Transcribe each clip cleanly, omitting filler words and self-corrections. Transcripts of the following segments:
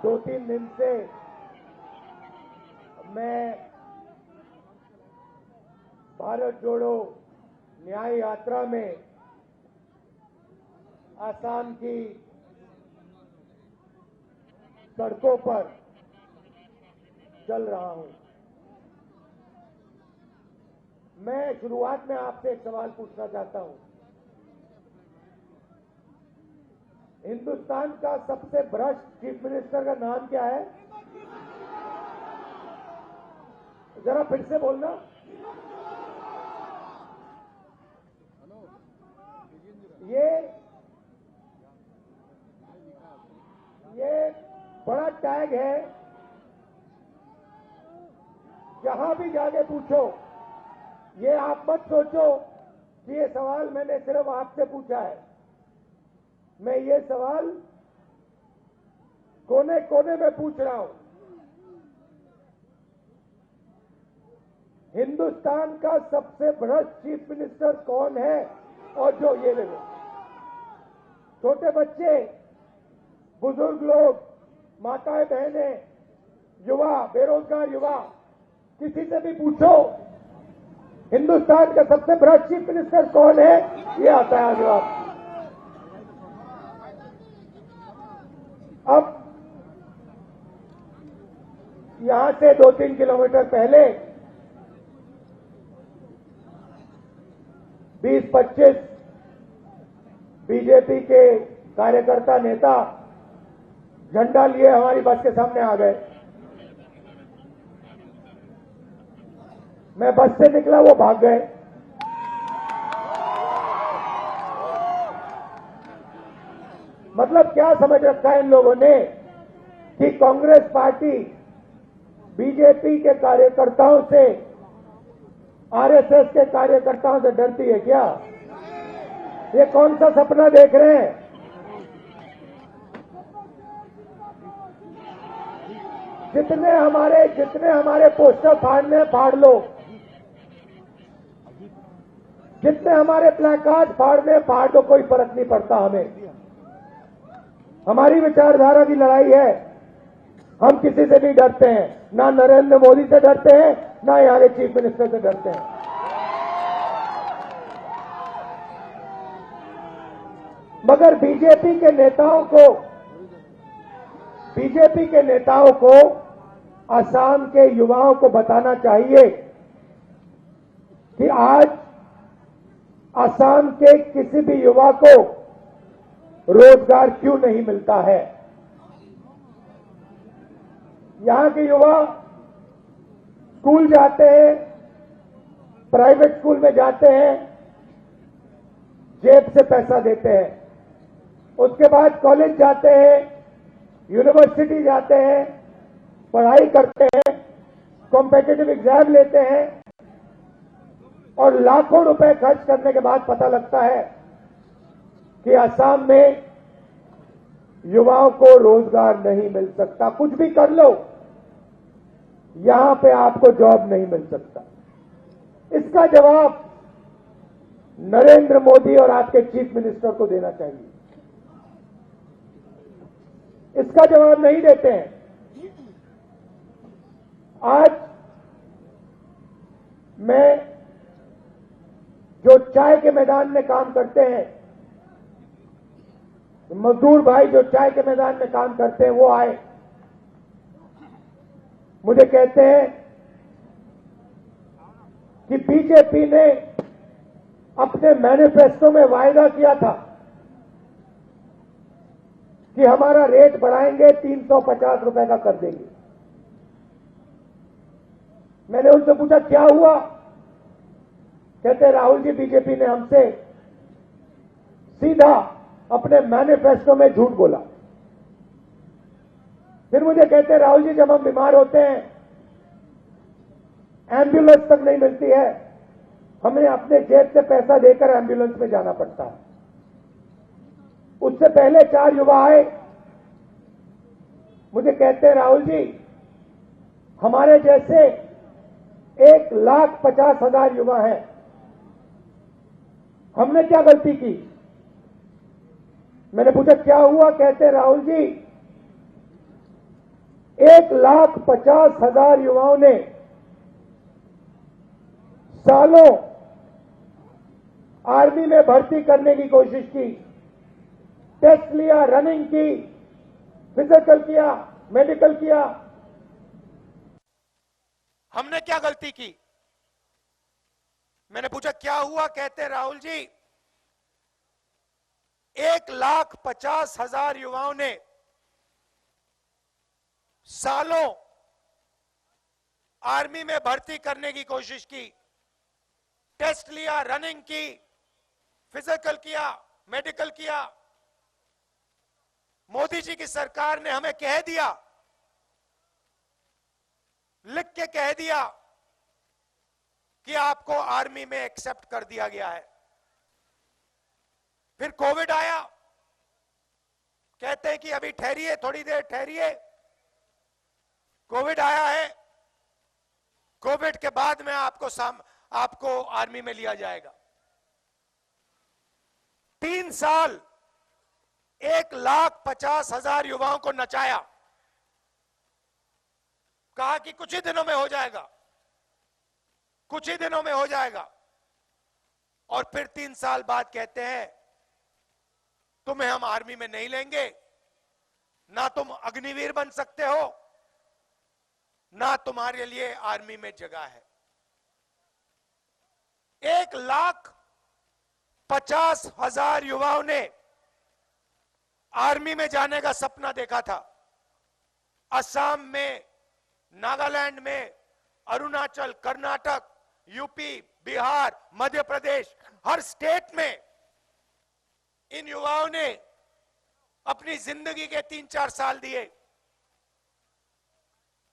2-3 दिन से मैं भारत जोड़ो न्याय यात्रा में आसाम की सड़कों पर चल रहा हूं। मैं शुरुआत में आपसे एक सवाल पूछना चाहता हूं। हिंदुस्तान का सबसे भ्रष्ट चीफ मिनिस्टर का नाम क्या है? जरा फिर से बोलना। ये बड़ा टैग है, जहां भी जाके पूछो। ये आप मत सोचो कि ये सवाल मैंने सिर्फ आपसे पूछा है। मैं ये सवाल कोने कोने में पूछ रहा हूं। हिंदुस्तान का सबसे भ्रष्ट चीफ मिनिस्टर कौन है? और जो ये देखो, छोटे बच्चे, बुजुर्ग लोग, माताएं बहनें, युवा, बेरोजगार युवा, किसी से भी पूछो हिंदुस्तान का सबसे भ्रष्ट चीफ मिनिस्टर कौन है, ये आता है जवाब। अब यहां से 2-3 किलोमीटर पहले 20-25 बीजेपी के कार्यकर्ता नेता झंडा लिए हमारी बस के सामने आ गए। मैं बस से निकला, वो भाग गए। मतलब क्या समझ रखा है इन लोगों ने कि कांग्रेस पार्टी बीजेपी के कार्यकर्ताओं से, आरएसएस के कार्यकर्ताओं से डरती है क्या? ये कौन सा सपना देख रहे हैं? जितने हमारे पोस्टर फाड़ने हैं, फाड़ लो। जितने हमारे प्लेकार्ड फाड़ने हैं, फाड़ दो, कोई फर्क नहीं पड़ता हमें। हमारी विचारधारा की लड़ाई है। हम किसी से नहीं डरते हैं, ना नरेंद्र मोदी से डरते हैं, ना यहाँ के चीफ मिनिस्टर से डरते हैं। मगर बीजेपी के नेताओं को असम के युवाओं को बताना चाहिए कि आज असम के किसी भी युवा को रोजगार क्यों नहीं मिलता है। यहां के युवा स्कूल जाते हैं, प्राइवेट स्कूल में जाते हैं, जेब से पैसा देते हैं। उसके बाद कॉलेज जाते हैं, यूनिवर्सिटी जाते हैं, पढ़ाई करते हैं, कॉम्पिटिटिव एग्जाम लेते हैं और लाखों रुपए खर्च करने के बाद पता लगता है कि असम में युवाओं को रोजगार नहीं मिल सकता। कुछ भी कर लो, यहां पे आपको जॉब नहीं मिल सकता। इसका जवाब नरेंद्र मोदी और आपके चीफ मिनिस्टर को देना चाहिए। इसका जवाब नहीं देते हैं। आज मैं जो चाय के मैदान में काम करते हैं, मजदूर भाई जो चाय के मैदान में काम करते हैं, वो आए, मुझे कहते हैं कि बीजेपी ने अपने मैनिफेस्टो में वायदा किया था कि हमारा रेट बढ़ाएंगे, 350 रुपए का कर देंगे। मैंने उनसे पूछा क्या हुआ? कहते राहुल जी, बीजेपी ने हमसे सीधा अपने मैनिफेस्टो में झूठ बोला। फिर मुझे कहते राहुल जी, जब हम बीमार होते हैं, एम्बुलेंस तक नहीं मिलती है, हमें अपने जेब से पैसा देकर एम्बुलेंस में जाना पड़ता है। उससे पहले 4 युवा आए, मुझे कहते राहुल जी, हमारे जैसे 1,50,000 युवा हैं, हमने क्या गलती की? मैंने पूछा क्या हुआ? कहते राहुल जी, 1,50,000 युवाओं ने सालों आर्मी में भर्ती करने की कोशिश की, टेस्ट लिया, रनिंग की, फिजिकल किया, मेडिकल किया। हमने क्या गलती की? मैंने पूछा क्या हुआ? कहते राहुल जी 1,50,000 युवाओं ने सालों आर्मी में भर्ती करने की कोशिश की, टेस्ट लिया, रनिंग की, फिजिकल किया, मेडिकल किया। मोदी जी की सरकार ने हमें कह दिया, लिख के कह दिया कि आपको आर्मी में एक्सेप्ट कर दिया गया है। फिर कोविड आया, कहते हैं कि अभी ठहरिए, थोड़ी देर ठहरिए। कोविड आया है, कोविड के बाद में आपको आर्मी में लिया जाएगा। 3 साल 1,50,000 युवाओं को नचाया, कहा कि कुछ ही दिनों में हो जाएगा, कुछ ही दिनों में हो जाएगा। और फिर 3 साल बाद कहते हैं तुम्हें हम आर्मी में नहीं लेंगे, ना तुम अग्निवीर बन सकते हो, ना तुम्हारे लिए आर्मी में जगह है। 1,50,000 युवाओं ने आर्मी में जाने का सपना देखा था। असम में, नागालैंड में, अरुणाचल, कर्नाटक, यूपी, बिहार, मध्य प्रदेश, हर स्टेट में इन युवाओं ने अपनी जिंदगी के 3-4 साल दिए।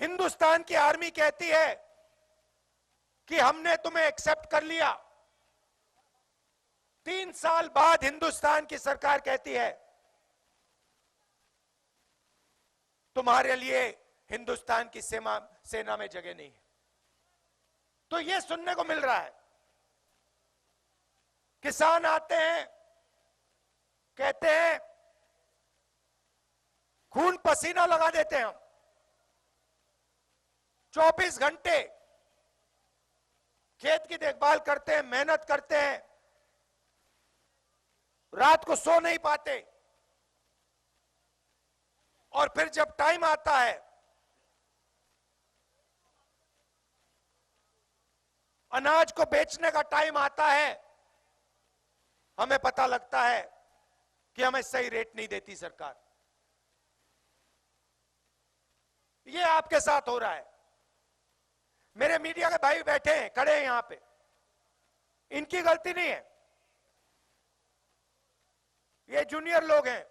हिंदुस्तान की आर्मी कहती है कि हमने तुम्हें एक्सेप्ट कर लिया। 3 साल बाद हिंदुस्तान की सरकार कहती है तुम्हारे लिए हिंदुस्तान की सेना में जगह नहीं है। तो यह सुनने को मिल रहा है। किसान आते हैं, कहते हैं खून पसीना लगा देते हैं हम, 24 घंटे खेत की देखभाल करते हैं, मेहनत करते हैं, रात को सो नहीं पाते, और फिर जब टाइम आता है अनाज को बेचने का टाइम आता है, हमें पता लगता है कि हमें सही रेट नहीं देती सरकार। ये आपके साथ हो रहा है। मेरे मीडिया के भाई बैठे हैं, खड़े हैं यहां पे, इनकी गलती नहीं है। ये जूनियर लोग हैं,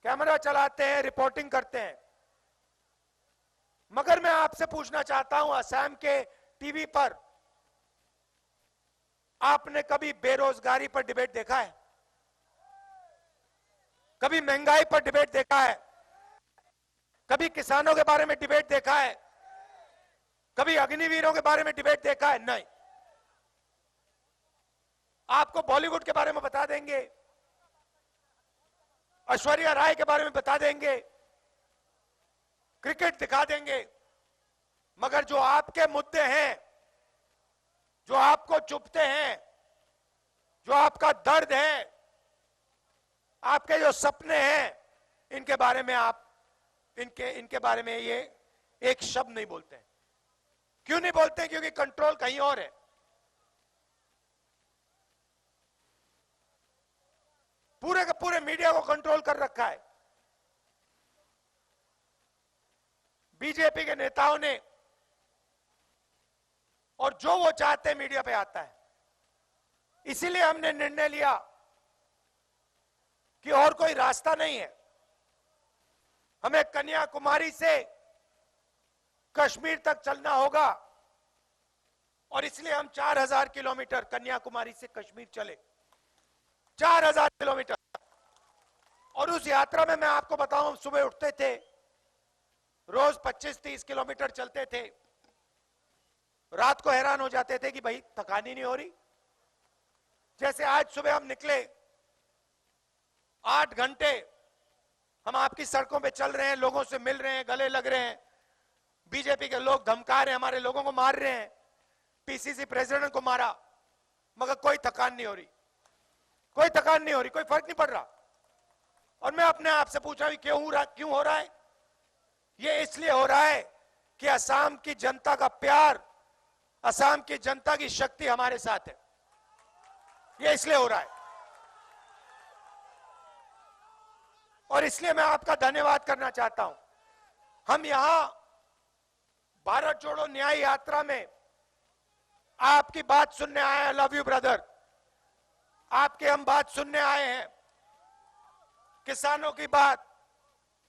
कैमरा चलाते हैं, रिपोर्टिंग करते हैं। मगर मैं आपसे पूछना चाहता हूं, असम के टीवी पर आपने कभी बेरोजगारी पर डिबेट देखा है? कभी महंगाई पर डिबेट देखा है? कभी किसानों के बारे में डिबेट देखा है? कभी अग्निवीरों के बारे में डिबेट देखा है? नहीं। आपको बॉलीवुड के बारे में बता देंगे, ऐश्वर्या राय के बारे में बता देंगे, क्रिकेट दिखा देंगे, मगर जो आपके मुद्दे हैं, जो आपको चुभते हैं, जो आपका दर्द है, आपके जो सपने हैं, इनके बारे में आप इनके बारे में ये एक शब्द नहीं बोलते हैं। क्यों नहीं बोलते? क्योंकि कंट्रोल कहीं और है। पूरे के पूरे मीडिया को कंट्रोल कर रखा है बीजेपी के नेताओं ने, और जो वो चाहते हैं मीडिया पे आता है। इसीलिए हमने निर्णय लिया कि और कोई रास्ता नहीं है, हमें कन्याकुमारी से कश्मीर तक चलना होगा, और इसलिए हम 4,000 किलोमीटर कन्याकुमारी से कश्मीर चले, 4,000 किलोमीटर। और उस यात्रा में मैं आपको बताऊं, सुबह उठते थे, रोज 25-30 किलोमीटर चलते थे, रात को हैरान हो जाते थे कि भाई थकान ही नहीं हो रही। जैसे आज सुबह हम निकले, 8 घंटे हम आपकी सड़कों पे चल रहे हैं, लोगों से मिल रहे हैं, गले लग रहे हैं, बीजेपी के लोग धमका रहे हैं, हमारे लोगों को मार रहे हैं, पीसीसी प्रेसिडेंट को मारा, मगर कोई थकान नहीं हो रही, कोई थकान नहीं हो रही, कोई फर्क नहीं पड़ रहा। और मैं अपने आप से पूछा भी क्यों हो रहा है? ये इसलिए हो रहा है कि असम की जनता का प्यार, असम की जनता की शक्ति हमारे साथ है, ये इसलिए हो रहा है। और इसलिए मैं आपका धन्यवाद करना चाहता हूं। हम यहां भारत जोड़ो न्याय यात्रा में आपकी बात सुनने आए हैं। लव यू ब्रदर, आपके हम बात सुनने आए हैं, किसानों की बात,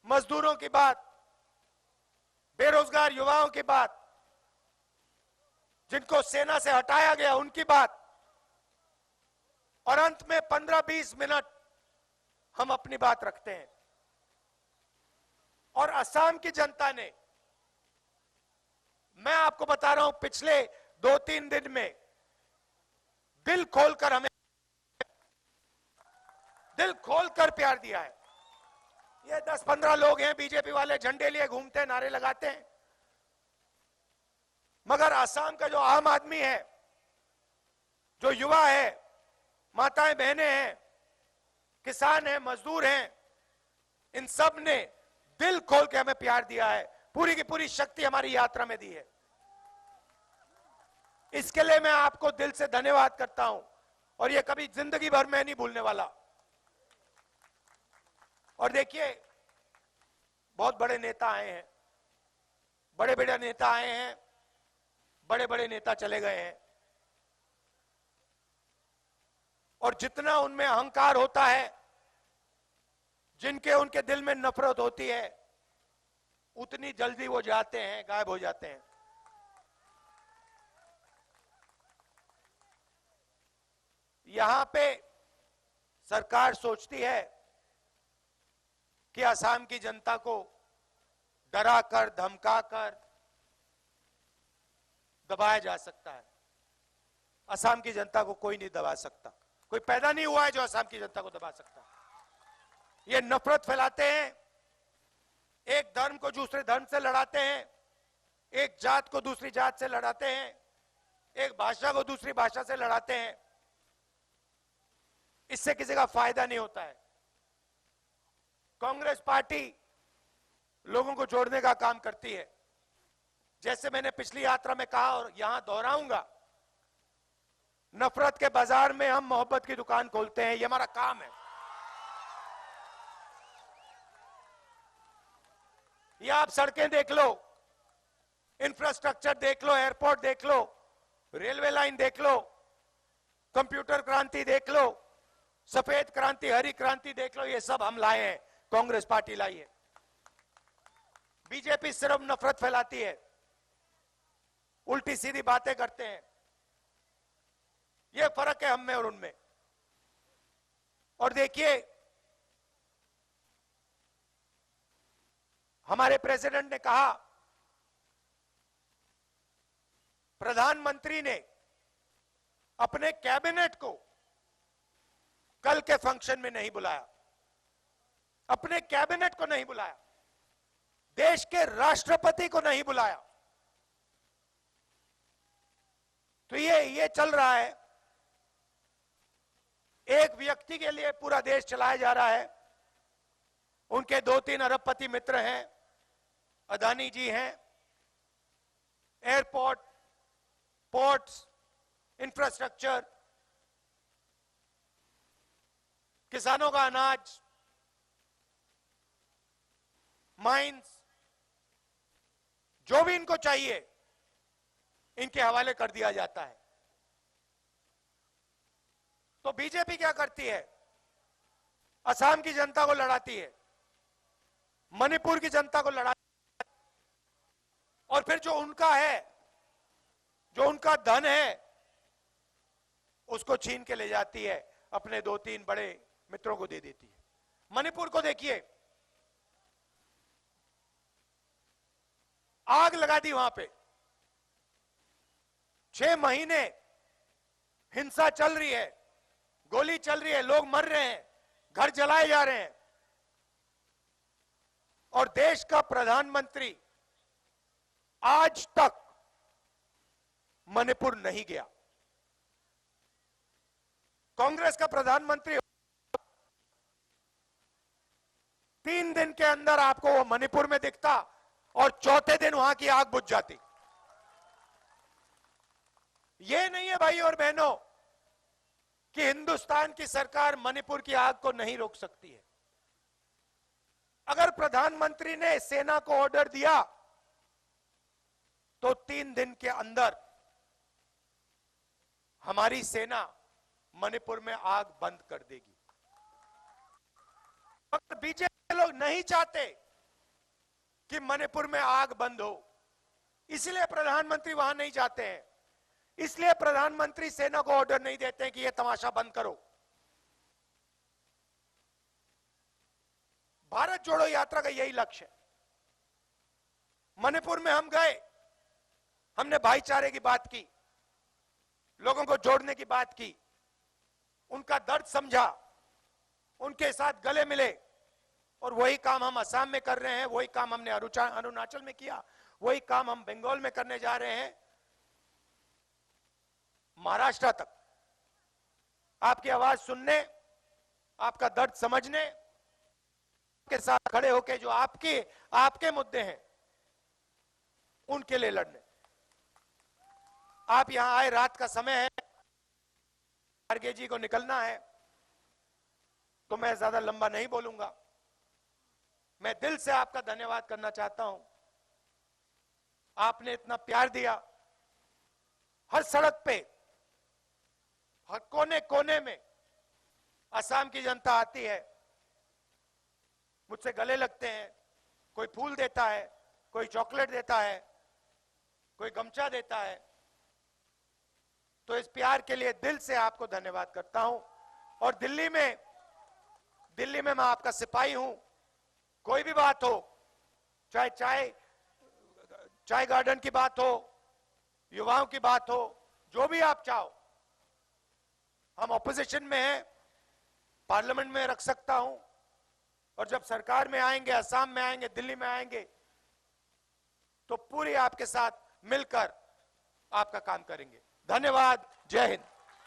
मजदूरों की बात, बेरोजगार युवाओं की बात, जिनको सेना से हटाया गया उनकी बात, और अंत में 15-20 मिनट हम अपनी बात रखते हैं। और असम की जनता ने, मैं आपको बता रहा हूं, पिछले 2-3 दिन में दिल खोलकर हमें, दिल खोलकर प्यार दिया है। ये 10-15 लोग हैं बीजेपी वाले, झंडे लिए घूमते हैं, नारे लगाते हैं, मगर असम का जो आम आदमी है, जो युवा है, माताएं बहनें हैं, किसान हैं, मजदूर हैं, इन सब ने दिल खोल के हमें प्यार दिया है, पूरी की पूरी शक्ति हमारी यात्रा में दी है। इसके लिए मैं आपको दिल से धन्यवाद करता हूं, और ये कभी जिंदगी भर में नहीं भूलने वाला। और देखिए, बहुत बड़े नेता आए हैं, बड़े बड़े नेता आए हैं, बड़े बड़े नेता चले गए हैं, और जितना उनमें अहंकार होता है, जिनके उनके दिल में नफरत होती है, उतनी जल्दी वो जाते हैं, गायब हो जाते हैं। यहां पे सरकार सोचती है कि असम की जनता को डराकर, धमकाकर दबाया जा सकता है। असम की जनता को कोई नहीं दबा सकता, कोई पैदा नहीं हुआ है जो असम की जनता को दबा सकता। ये नफरत फैलाते हैं, एक धर्म को दूसरे धर्म से लड़ाते हैं, एक जात को दूसरी जात से लड़ाते हैं, एक भाषा को दूसरी भाषा से लड़ाते हैं। इससे किसी का फायदा नहीं होता है। कांग्रेस पार्टी लोगों को जोड़ने का काम करती है। जैसे मैंने पिछली यात्रा में कहा और यहां दोहराऊंगा, नफरत के बाजार में हम मोहब्बत की दुकान खोलते हैं, ये हमारा काम है। ये आप सड़कें देख लो, इंफ्रास्ट्रक्चर देख लो, एयरपोर्ट देख लो, रेलवे लाइन देख लो, कंप्यूटर क्रांति देख लो, सफेद क्रांति, हरी क्रांति देख लो, ये सब हम लाए हैं, कांग्रेस पार्टी लाई है। बीजेपी सिर्फ नफरत फैलाती है, उल्टी सीधी बातें करते हैं। ये फर्क है हम में और उनमें। और देखिए, हमारे प्रेसिडेंट ने कहा, प्रधानमंत्री ने अपने कैबिनेट को कल के फंक्शन में नहीं बुलाया, अपने कैबिनेट को नहीं बुलाया, देश के राष्ट्रपति को नहीं बुलाया। तो ये चल रहा है, एक व्यक्ति के लिए पूरा देश चलाया जा रहा है। उनके 2-3 अरबपति मित्र हैं, अदानी जी हैं, एयरपोर्ट, पोर्ट्स, इंफ्रास्ट्रक्चर, किसानों का अनाज, माइंस, जो भी इनको चाहिए इनके हवाले कर दिया जाता है। तो बीजेपी क्या करती है? असम की जनता को लड़ाती है, मणिपुर की जनता को लड़ाती है, और फिर जो उनका है, जो उनका धन है, उसको छीन के ले जाती है, अपने 2-3 बड़े मित्रों को दे देती है। मणिपुर को देखिए, आग लगा दी वहां पे, 6 महीने हिंसा चल रही है, गोली चल रही है, लोग मर रहे हैं, घर जलाए जा रहे हैं। और देश का प्रधानमंत्री आज तक मणिपुर नहीं गया। कांग्रेस का प्रधानमंत्री 3 दिन के अंदर आपको वो मणिपुर में दिखता और चौथे दिन वहां की आग बुझ जाती। ये नहीं है भाई और बहनों कि हिंदुस्तान की सरकार मणिपुर की आग को नहीं रोक सकती है। अगर प्रधानमंत्री ने सेना को ऑर्डर दिया तो 3 दिन के अंदर हमारी सेना मणिपुर में आग बंद कर देगी। मगर बीजेपी लोग नहीं चाहते कि मणिपुर में आग बंद हो, इसलिए प्रधानमंत्री वहां नहीं जाते हैं, इसलिए प्रधानमंत्री सेना को ऑर्डर नहीं देते हैं कि यह तमाशा बंद करो। भारत जोड़ो यात्रा का यही लक्ष्य है। मणिपुर में हम गए, हमने भाईचारे की बात की, लोगों को जोड़ने की बात की, उनका दर्द समझा, उनके साथ गले मिले, और वही काम हम असम में कर रहे हैं, वही काम हमने अरुणाचल में किया, वही काम हम बंगाल में करने जा रहे हैं, महाराष्ट्र तक आपकी आवाज सुनने, आपका दर्द समझने के साथ खड़े होकर जो आपके मुद्दे हैं उनके लिए लड़ने। आप यहां आए, रात का समय है, खड़गे जी को निकलना है, तो मैं ज्यादा लंबा नहीं बोलूंगा। मैं दिल से आपका धन्यवाद करना चाहता हूं। आपने इतना प्यार दिया। हर सड़क पे, हर कोने कोने में असम की जनता आती है, मुझसे गले लगते हैं, कोई फूल देता है, कोई चॉकलेट देता है, कोई गमछा देता है। तो इस प्यार के लिए दिल से आपको धन्यवाद करता हूं। और दिल्ली में मैं आपका सिपाही हूं। कोई भी बात हो, चाहे चाय गार्डन की बात हो, युवाओं की बात हो, जो भी आप चाहो, हम ऑपोजिशन में हैं, पार्लियामेंट में रख सकता हूं, और जब सरकार में आएंगे, असम में आएंगे, दिल्ली में आएंगे, तो पूरी आपके साथ मिलकर आपका काम करेंगे। धन्यवाद। जय हिंद।